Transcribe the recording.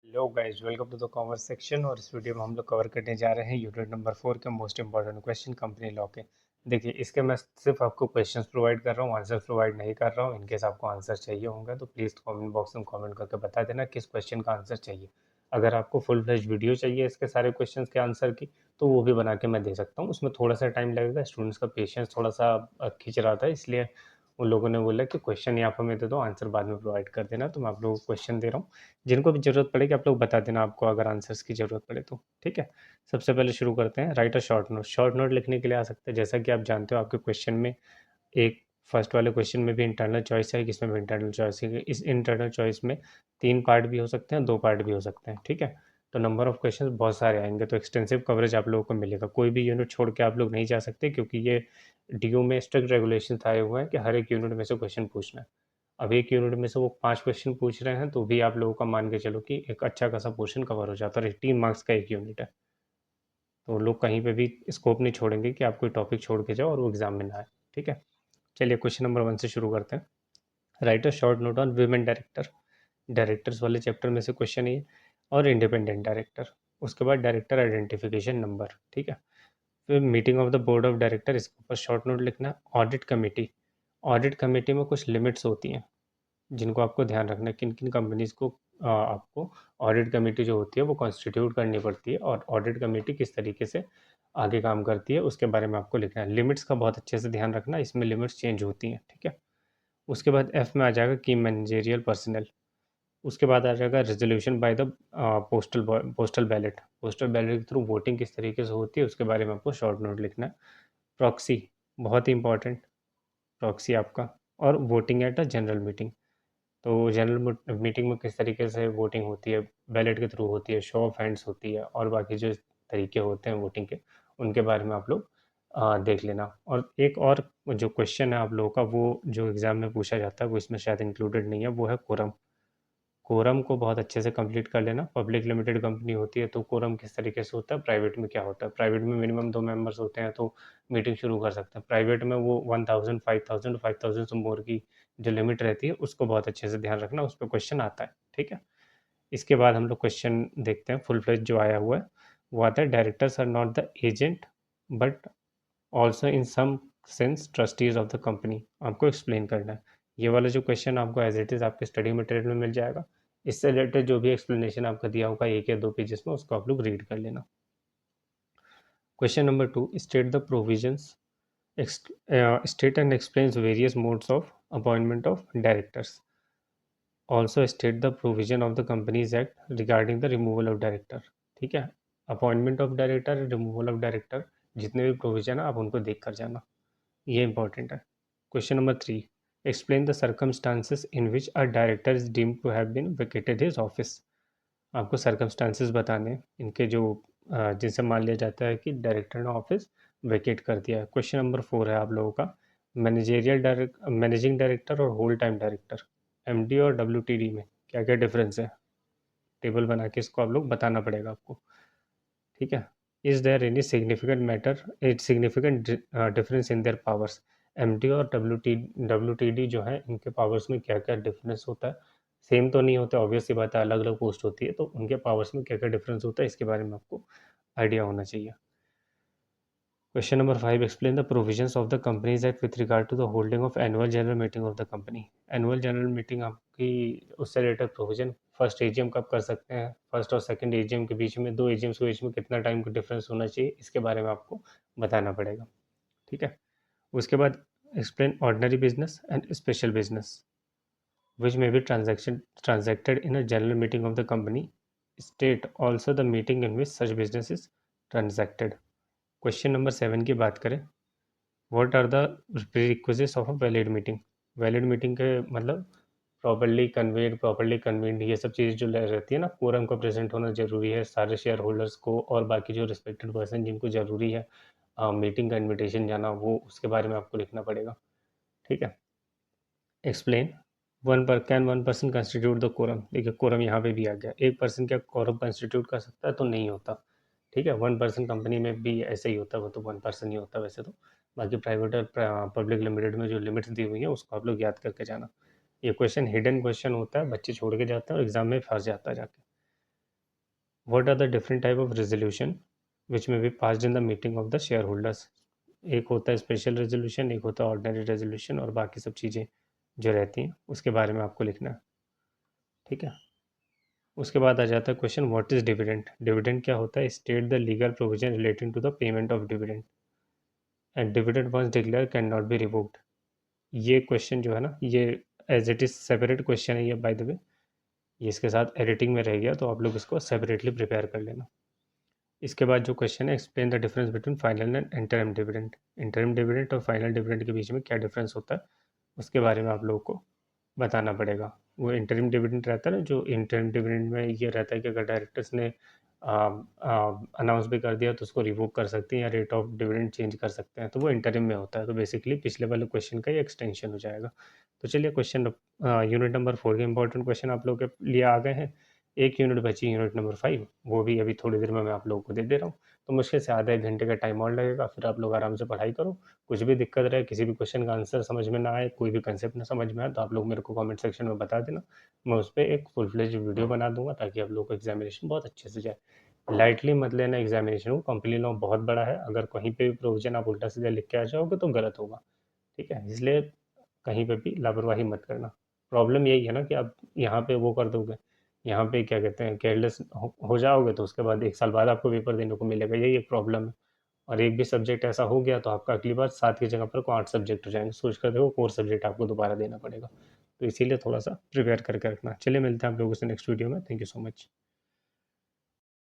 Hello guys, welcome to the commerce section. और इस video में हम लोग कवर करने जा रहे हैं यूनिट नंबर 4 के most important question company law के। देखिए, इसके मैं सिर्फ आपको क्वेश्चंस प्रोवाइड कर रहा हूँ, आंसर प्रोवाइड नहीं कर रहा हूँ। इनकेस आपको आंसर चाहिए होगा तो प्लीज़ कमेंट बॉक्स में कमेंट करके बता देना किस क्वेश्चन का आंसर चाहिए। अगर आपको फुल फ्लेज वीडियो चाहिए इसके सारे क्वेश्चन के आंसर की, तो वो भी बना के मैं दे सकता हूँ। उसमें थोड़ा सा टाइम लगेगा, स्टूडेंट्स का पेशेंस थोड़ा सा खींच रहा था, इसलिए उन लोगों ने बोला कि क्वेश्चन यहाँ पर मैं दे दो, आंसर बाद में प्रोवाइड कर देना। तो मैं आप लोगों को क्वेश्चन दे रहा हूँ, जिनको भी ज़रूरत पड़ेगी आप लोग बता देना, आपको अगर आंसर्स की ज़रूरत पड़े तो। ठीक है, सबसे पहले शुरू करते हैं। Right a short note. Short note लिखने के लिए आ सकते हैं, जैसा कि आप जानते हो आपके क्वेश्चन में एक फर्स्ट वाले क्वेश्चन में भी इंटरनल चॉइस है, इसमें भी इंटरनल चॉइस है। इस इंटरनल चॉइस में 3 पार्ट भी हो सकते हैं, 2 पार्ट भी हो सकते हैं। ठीक है, तो नंबर ऑफ क्वेश्चन बहुत सारे आएंगे, तो एक्सटेंसिव कवरेज आप लोगों को मिलेगा। कोई भी यूनिट छोड़ के आप लोग नहीं जा सकते, क्योंकि ये डीयू में स्ट्रिक्ट रेगुलेशन आए हुए हैं कि हर एक यूनिट में से क्वेश्चन पूछना है। अब एक यूनिट में से वो 5 क्वेश्चन पूछ रहे हैं, तो भी आप लोगों का मान के चलो कि एक अच्छा खासा पोर्शन कवर हो जाता है। और 18 मार्क्स का एक यूनिट है, तो लोग कहीं पे भी स्कोप नहीं छोड़ेंगे कि आप कोई टॉपिक छोड़ के जाओ और वो एग्जाम में ना आए। ठीक है, चलिए क्वेश्चन नंबर 1 से शुरू करते हैं। Right a short note on women director. Directors वाले चैप्टर में से क्वेश्चन है ये। और इंडिपेंडेंट डायरेक्टर, उसके बाद डायरेक्टर आइडेंटिफिकेशन नंबर। ठीक है, फिर meeting of the board of director, इसके ऊपर शॉर्ट नोट लिखना है। ऑडिट कमेटी, ऑडिट कमेटी में कुछ लिमिट्स होती हैं जिनको आपको ध्यान रखना है। किन किन कंपनीज को आपको ऑडिट कमेटी जो होती है वो कॉन्स्टिट्यूट करनी पड़ती है, और ऑडिट कमेटी किस तरीके से आगे काम करती है उसके बारे में आपको लिखना है। लिमिट्स का बहुत अच्छे से ध्यान रखना, इसमें लिमिट्स चेंज होती हैं। ठीक है, उसके बाद एफ में आ जाएगा की मैनेजेरियल पर्सनल। उसके बाद आ जाएगा resolution by the postal ballot. Postal ballot के थ्रू वोटिंग किस तरीके से होती है उसके बारे में आपको शॉर्ट नोट लिखना है। प्रॉक्सी, बहुत ही इंपॉर्टेंट, प्रॉक्सी आपका। और voting at a general meeting, तो जनरल मीटिंग में किस तरीके से वोटिंग होती है, बैलेट के थ्रू होती है, शो ऑफ हैंड्स होती है, और बाकी जो तरीके होते हैं वोटिंग के, उनके बारे में आप लोग देख लेना। और एक और जो क्वेश्चन है आप लोगों का, वो जो एग्ज़ाम में पूछा जाता है वो इसमें शायद इंक्लूडेड नहीं है, वो है कोरम। कोरम को बहुत अच्छे से कंप्लीट कर लेना। पब्लिक लिमिटेड कंपनी होती है तो कोरम किस तरीके से होता है, प्राइवेट में क्या होता है। प्राइवेट में मिनिमम 2 मेंबर्स होते हैं तो मीटिंग शुरू कर सकते हैं। प्राइवेट में वो 1000, 5000, 5000 से मोर की जो लिमिट रहती है उसको बहुत अच्छे से ध्यान रखना, उस पर क्वेश्चन आता है। ठीक है, इसके बाद हम लोग क्वेश्चन देखते हैं फुल फ्लेज जो आया हुआ है। वो आता है directors are not the agent but also in some sense trustees of the company. आपको एक्सप्लेन करना है। ये वाला जो क्वेश्चन आपको एज इट इज़ आपके स्टडी मटेरियल में मिल जाएगा। इससे रिलेटेड जो भी एक्सप्लेनेशन आपका दिया होगा 1 या 2 पेजेस में, उसको आप लोग रीड कर लेना। Question number 2, state the provisions, state and explains various modes of appointment of directors. Also state the provision of the companies act regarding the removal of director. ठीक है, appointment of director, removal of director, जितने भी provision है आप उनको देख कर जाना, ये इंपॉर्टेंट है। Question number 3, explain the circumstances in which a director is deemed to have been vacated his office. आपको सर्कमस्टांसेस बताने हैं इनके, जो जिनसे मान लिया जाता है कि डायरेक्टर ने ऑफिस वेकेट कर दिया है। क्वेश्चन नंबर 4 है आप लोगों का, मैनेजिंग डायरेक्टर और होल टाइम डायरेक्टर, एमडी और डब्ल्यूटीडी में क्या क्या डिफरेंस है। टेबल बना के इसको आप लोग बताना पड़ेगा आपको। ठीक है, is there any significant matter, it significant difference in their powers. MD और डब्ल्यूटीडी जो है इनके पावर्स में क्या क्या डिफरेंस होता है। सेम तो नहीं होता, ऑब्वियस सी बात है, अलग अलग पोस्ट होती है, तो उनके पावर्स में क्या क्या डिफरेंस होता है इसके बारे में आपको आइडिया होना चाहिए। Question number 5, explain the provisions of the companies act with regard to the holding of annual general meeting of the company. Annual general meeting आपकी, उससे रिलेटेड प्रोविजन, फर्स्ट एजीएम कब कर सकते हैं, फर्स्ट और सेकंड एजीएम के बीच में, 2 AGMs के बीच में कितना टाइम का डिफरेंस होना चाहिए, इसके बारे में आपको बताना पड़ेगा। ठीक है, उसके बाद explain ordinary business and special business which may be transacted in a general meeting of the company. State also the meeting in which such business is transacted. Question number 7 की बात करें, what are the prerequisites of a valid meeting. Valid meeting के मतलब properly conveyed, properly convened, ये सब चीज़ जो रहती है ना, कोरम का प्रेजेंट होना जरूरी है, सारे शेयर होल्डर्स को और बाकी जो रिस्पेक्टेड पर्सन जिनको जरूरी है मीटिंग का इन्विटेशन जाना, वो उसके बारे में आपको लिखना पड़ेगा। ठीक है, explain can one person constitute the quorum. देखिए, कोरम यहाँ पे भी आ गया, एक पर्सन क्या कोरम कंस्टिट्यूट कर सकता है, तो नहीं होता। ठीक है, 1 पर्सन कंपनी में भी ऐसे ही होता है, वो तो 1 पर्सन ही होता है वैसे तो। बाकी प्राइवेट और पब्लिक लिमिटेड में जो लिमिट्स दी हुई है उसको आप लोग याद करके जाना। ये क्वेश्चन हिडन क्वेश्चन होता है, बच्चे छोड़ के जाते हैं और एग्जाम में फंस जाता है जाके। What are the different type of resolution which may be passed in the meeting of the shareholders. एक होता है स्पेशल रेजोल्यूशन, एक होता है ऑर्डिनरी रेजोल्यूशन, और बाकी सब चीज़ें जो रहती हैं उसके बारे में आपको लिखना है। ठीक है। उसके बाद आ जाता है question what is dividend. Dividend क्या होता है? State the legal provision relating to the payment of dividend and dividend once declare can not be revoked. ये क्वेश्चन जो है ना, ये as it is separate question है ये, बाय द वे। ये इसके साथ एडिटिंग में रह गया, तो आप लोग इसको सेपरेटली प्रिपेयर कर लेना। इसके बाद जो क्वेश्चन है, explain the difference between final and interim dividend. Interim dividend और फाइनल डिविडेंड के बीच में क्या डिफरेंस होता है, उसके बारे में आप लोगों को बताना पड़ेगा। वो इंटरिम डिविडेंड रहता है ना, जो इंटरिम डिविडेंड में ये रहता है कि अगर डायरेक्टर्स ने अनाउंस भी कर दिया तो उसको रिवोक कर सकते हैं या रेट ऑफ डिविडेंड चेंज कर सकते हैं, तो वो इंटरिम में होता है। तो बेसिकली पिछले वाले क्वेश्चन का ही एक्सटेंशन हो जाएगा। तो चलिए क्वेश्चन यूनिट नंबर 4 के इंपॉर्टेंट क्वेश्चन आप लोगों के लिए आ गए हैं। एक यूनिट बची, यूनिट नंबर 5, वो भी अभी थोड़ी देर में मैं आप लोगों को दे रहा हूँ। तो मुश्किल से आधा 1 घंटे का टाइम और लगेगा, फिर आप लोग आराम से पढ़ाई करो। कुछ भी दिक्कत रहे, किसी भी क्वेश्चन का आंसर समझ में ना आए, कोई भी कंसेप्ट ना समझ में आए, तो आप लोग मेरे को कमेंट सेक्शन में बता देना। मैं उस पर एक फुल फ्लेज वीडियो बना दूंगा, ताकि आप लोग को एग्जामिनेशन बहुत अच्छे से जाए। लाइटली मत लेना एग्जामिनेशन को, कंप्लीट लॉ बहुत बड़ा है। अगर कहीं पे भी प्रोविजन आप उल्टा सीधा लिख के आ जाओगे तो गलत होगा। ठीक है, इसलिए कहीं पे भी लापरवाही मत करना। प्रॉब्लम यही है ना कि आप यहाँ पे वो कर दोगे, यहाँ पे क्या कहते हैं, केयरलेस हो जाओगे, तो उसके बाद 1 साल बाद आपको पेपर देने को मिलेगा, यही एक प्रॉब्लम है। और एक भी सब्जेक्ट ऐसा हो गया तो आपका अगली बार 7 की जगह पर को 8 सब्जेक्ट हो जाएंगे। सोच कर देखो, कोर सब्जेक्ट आपको दोबारा देना पड़ेगा। तो इसीलिए थोड़ा सा प्रिपेयर करके रखना। चलिए मिलते हैं आप लोगों से नेक्स्ट वीडियो में। Thank you so much.